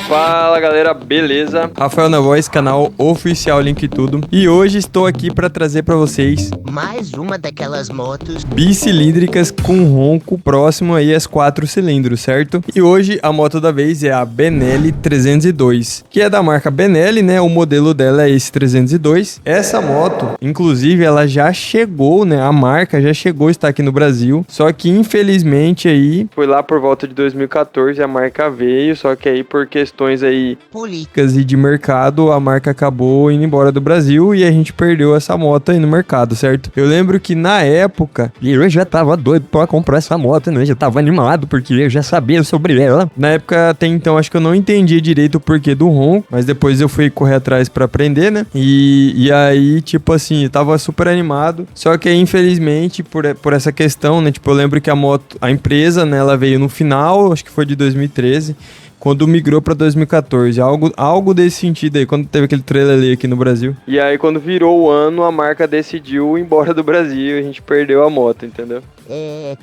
Fala galera, beleza? Rafael na voz, canal oficial Link Tudo. E hoje estou aqui para trazer para vocês mais uma daquelas motos bicilíndricas com ronco próximo aí às 4 cilindros, certo? E hoje a moto da vez é a Benelli 302, que é da marca Benelli, né? O modelo dela é esse 302. Essa moto, inclusive, ela já chegou, né? A marca já chegou a estar aqui no Brasil, só que infelizmente aí foi lá por volta de 2014 a marca veio, só que aí por questões aí políticas e de mercado, a marca acabou indo embora do Brasil e a gente perdeu essa moto aí no mercado, certo? Eu lembro que na época, eu já tava doido pra comprar essa moto, né? Eu já tava animado porque eu já sabia sobre ela. Na época até então, acho que eu não entendia direito o porquê do ronco, mas depois eu fui correr atrás pra aprender, né? E aí, tipo assim, eu tava super animado, só que aí, infelizmente, por essa questão, né? Tipo, eu lembro que a empresa, né, ela veio no final, acho que foi de 2013, quando migrou pra 2014, algo desse sentido aí, quando teve aquele trailer ali aqui no Brasil. E aí, quando virou o ano, a marca decidiu ir embora do Brasil e a gente perdeu a moto, entendeu?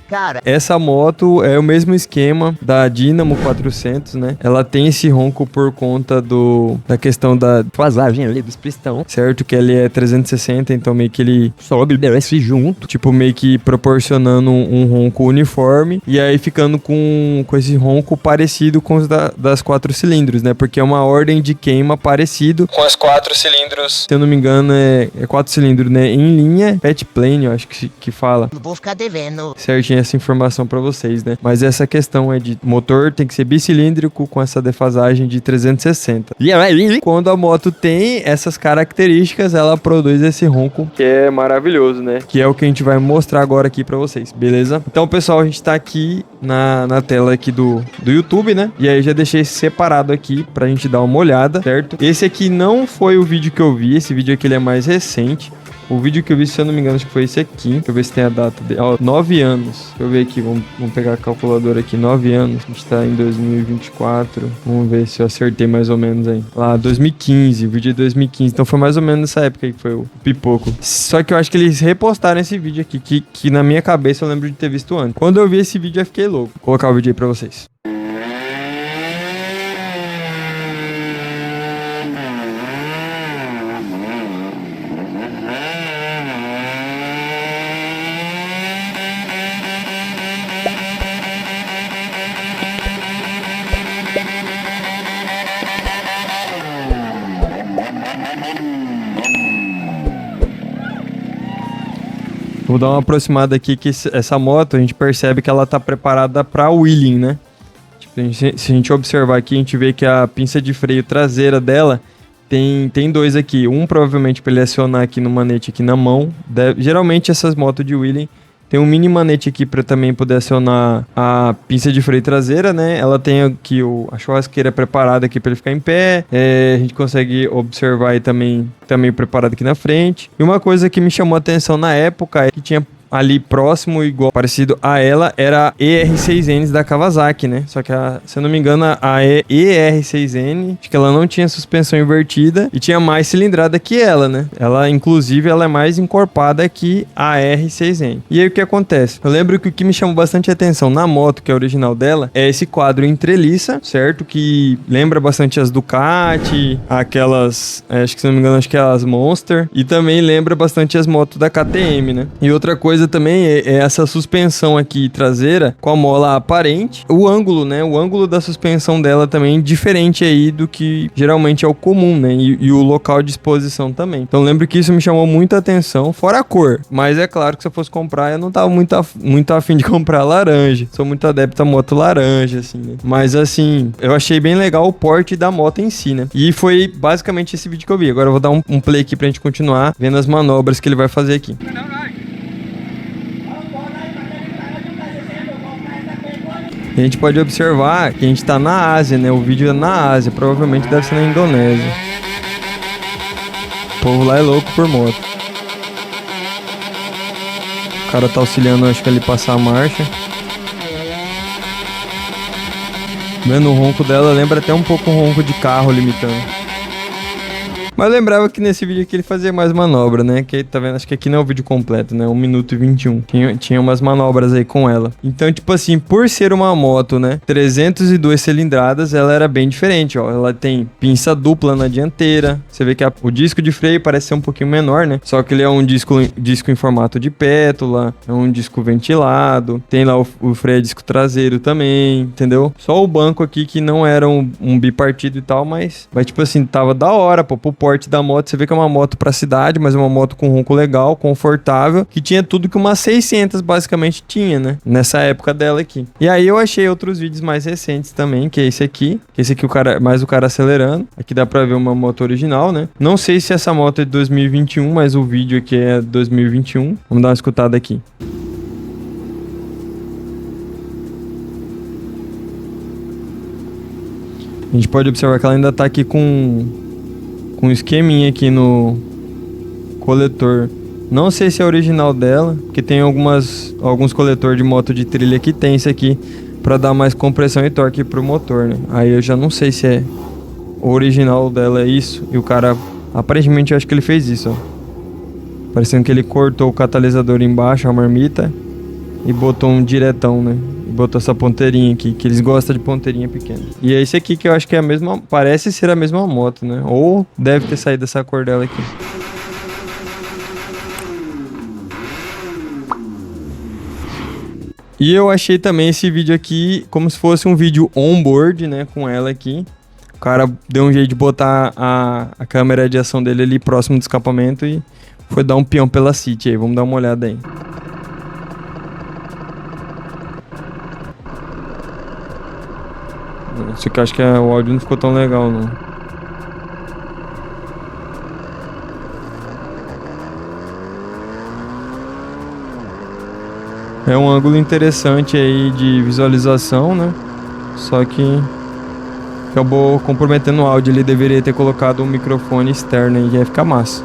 Cara, essa moto é o mesmo esquema da Dynamo 400, né? Ela tem esse ronco por conta da questão da vazagem ali dos pistão, certo? Que ele é 360, então meio que ele sobe e desce junto, tipo meio que proporcionando um ronco uniforme e aí ficando com esse ronco parecido com os das 4 cilindros, né? Porque é uma ordem de queima parecido com as 4 cilindros. Se eu não me engano, é 4 cilindros, né? Em linha, pet plane, eu acho que fala. Não vou ficar devendo certinho essa informação pra vocês, né? Mas essa questão é de motor tem que ser bicilíndrico com essa defasagem de 360. E aí, quando a moto tem essas características, ela produz esse ronco que é maravilhoso, né? Que é o que a gente vai mostrar agora aqui pra vocês, beleza? Então, pessoal, a gente tá aqui na tela aqui do YouTube, né? E aí já deixei separado aqui pra gente dar uma olhada, certo? Esse aqui não foi o vídeo que eu vi, esse vídeo aqui ele é mais recente. O vídeo que eu vi, se eu não me engano, acho que foi esse aqui. Deixa eu ver se tem a data dele. Ó, 9 anos. Deixa eu ver aqui, vamos pegar a calculadora aqui. 9 anos. A gente tá em 2024. Vamos ver se eu acertei mais ou menos aí. Lá, 2015. O vídeo é 2015. Então foi mais ou menos nessa época aí que foi o pipoco. Só que eu acho que eles repostaram esse vídeo aqui, que na minha cabeça eu lembro de ter visto antes. Quando eu vi esse vídeo eu fiquei louco. Vou colocar o vídeo aí pra vocês. Vou dar uma aproximada aqui que essa moto a gente percebe que ela tá preparada para wheeling, né? Tipo, se a gente observar aqui, a gente vê que a pinça de freio traseira dela tem dois aqui. Um provavelmente para ele acionar aqui no manete aqui na mão. Geralmente essas motos de wheeling tem um mini manete aqui para também poder acionar a pinça de freio traseira, né? Ela tem aqui a churrasqueira preparada aqui para ele ficar em pé. A gente consegue observar aí também preparado aqui na frente. E uma coisa que me chamou a atenção na época é que tinha ali próximo, igual, parecido a ela, era a ER6N da Kawasaki, né? Só que, se eu não me engano, a ER6N, acho que ela não tinha suspensão invertida e tinha mais cilindrada que ela, né? Ela, inclusive, ela é mais encorpada que a R6N. E aí, o que acontece? Eu lembro que o que me chamou bastante atenção na moto, que é a original dela, é esse quadro em treliça, certo? Que lembra bastante as Ducati, aquelas, acho que, se não me engano, acho que é as Monster, e também lembra bastante as motos da KTM, né? E outra coisa também é essa suspensão aqui traseira com a mola aparente. O ângulo, né? O ângulo da suspensão dela também diferente aí do que geralmente é o comum, né? E o local de exposição também. Então lembro que isso me chamou muita atenção, fora a cor. Mas é claro que se eu fosse comprar, eu não tava muito afim de comprar laranja. Sou muito adepto a moto laranja, assim, né? Mas assim, eu achei bem legal o porte da moto em si, né? E foi basicamente esse vídeo que eu vi. Agora eu vou dar um play aqui pra gente continuar vendo as manobras que ele vai fazer aqui. A gente pode observar que a gente tá na Ásia, né? O vídeo é na Ásia, provavelmente deve ser na Indonésia. O povo lá é louco por moto. O cara tá auxiliando, acho que ele passar a marcha. Vendo o ronco dela, lembra até um pouco o ronco de carro limitando. Mas eu lembrava que nesse vídeo aqui ele fazia mais manobra, né? Que tá vendo? Acho que aqui não é o vídeo completo, né? 1 minuto e 21. Tinha umas manobras aí com ela. Então, tipo assim, por ser uma moto, né? 302 cilindradas, ela era bem diferente, ó. Ela tem pinça dupla na dianteira. Você vê que o disco de freio parece ser um pouquinho menor, né? Só que ele é um disco em formato de pétula. É um disco ventilado. Tem lá o freio a disco traseiro também, entendeu? Só o banco aqui que não era um bipartido e tal, mas tipo assim, tava da hora, pô, pro porte da moto. Você vê que é uma moto pra cidade, mas é uma moto com ronco legal, confortável, que tinha tudo que uma 600 basicamente tinha, né? Nessa época dela aqui. E aí eu achei outros vídeos mais recentes também, que é esse aqui. Esse aqui mais o cara acelerando. Aqui dá pra ver uma moto original, né? Não sei se essa moto é de 2021, mas o vídeo aqui é 2021. Vamos dar uma escutada aqui. A gente pode observar que ela ainda tá aqui com um esqueminha aqui no coletor. Não sei se é original dela, porque tem alguns coletores de moto de trilha que tem isso aqui pra dar mais compressão e torque pro motor, né? Aí eu já não sei se é original dela, é isso. E o cara, aparentemente, eu acho que ele fez isso, ó. Parecendo que ele cortou o catalisador embaixo, a marmita, e botou um diretão, né? E botou essa ponteirinha aqui, que eles gostam de ponteirinha pequena. E é esse aqui que eu acho que é a mesma, parece ser a mesma moto, né? Ou deve ter saído essa cor dela aqui. E eu achei também esse vídeo aqui como se fosse um vídeo on-board, né? Com ela aqui. O cara deu um jeito de botar a câmera de ação dele ali próximo do escapamento e foi dar um peão pela City aí. Vamos dar uma olhada aí. Isso aqui eu acho que o áudio não ficou tão legal, não. É um ângulo interessante aí de visualização, né? Só que acabou comprometendo o áudio. Ele deveria ter colocado um microfone externo aí, ia ficar massa.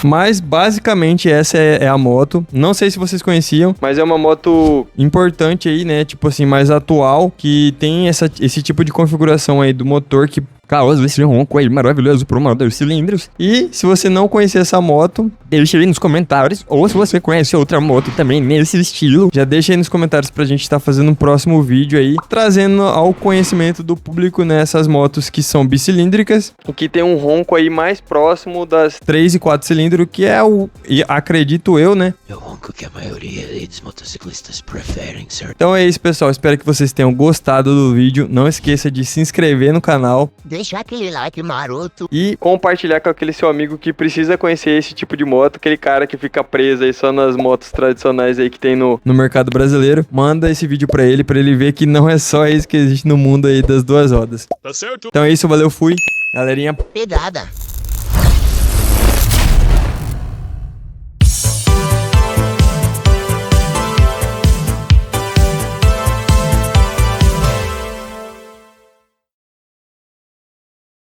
Mas basicamente essa é a moto. Não sei se vocês conheciam, mas é uma moto importante aí, né? Tipo assim, mais atual, que tem esse tipo de configuração aí do motor que causa esse ronco aí maravilhoso por uma 2 cilindros. E se você não conhecer essa moto, deixa aí nos comentários. Ou se você conhece outra moto também nesse estilo, já deixa aí nos comentários pra gente estar fazendo um próximo vídeo aí, trazendo ao conhecimento do público nessas motos que são bicilíndricas, e que tem um ronco aí mais próximo das 3 e 4 cilindros, que é e acredito eu, né? É o ronco que a maioria dos motociclistas preferem, certo? Então é isso, pessoal. Espero que vocês tenham gostado do vídeo. Não esqueça de se inscrever no canal, Deixa aquele like maroto. e compartilhar com aquele seu amigo que precisa conhecer esse tipo de moto, aquele cara que fica preso aí só nas motos tradicionais aí que tem no mercado brasileiro. Manda esse vídeo pra ele ver que não é só isso que existe no mundo aí das duas rodas. Tá certo? Então é isso, valeu, fui. Galerinha, Pegada.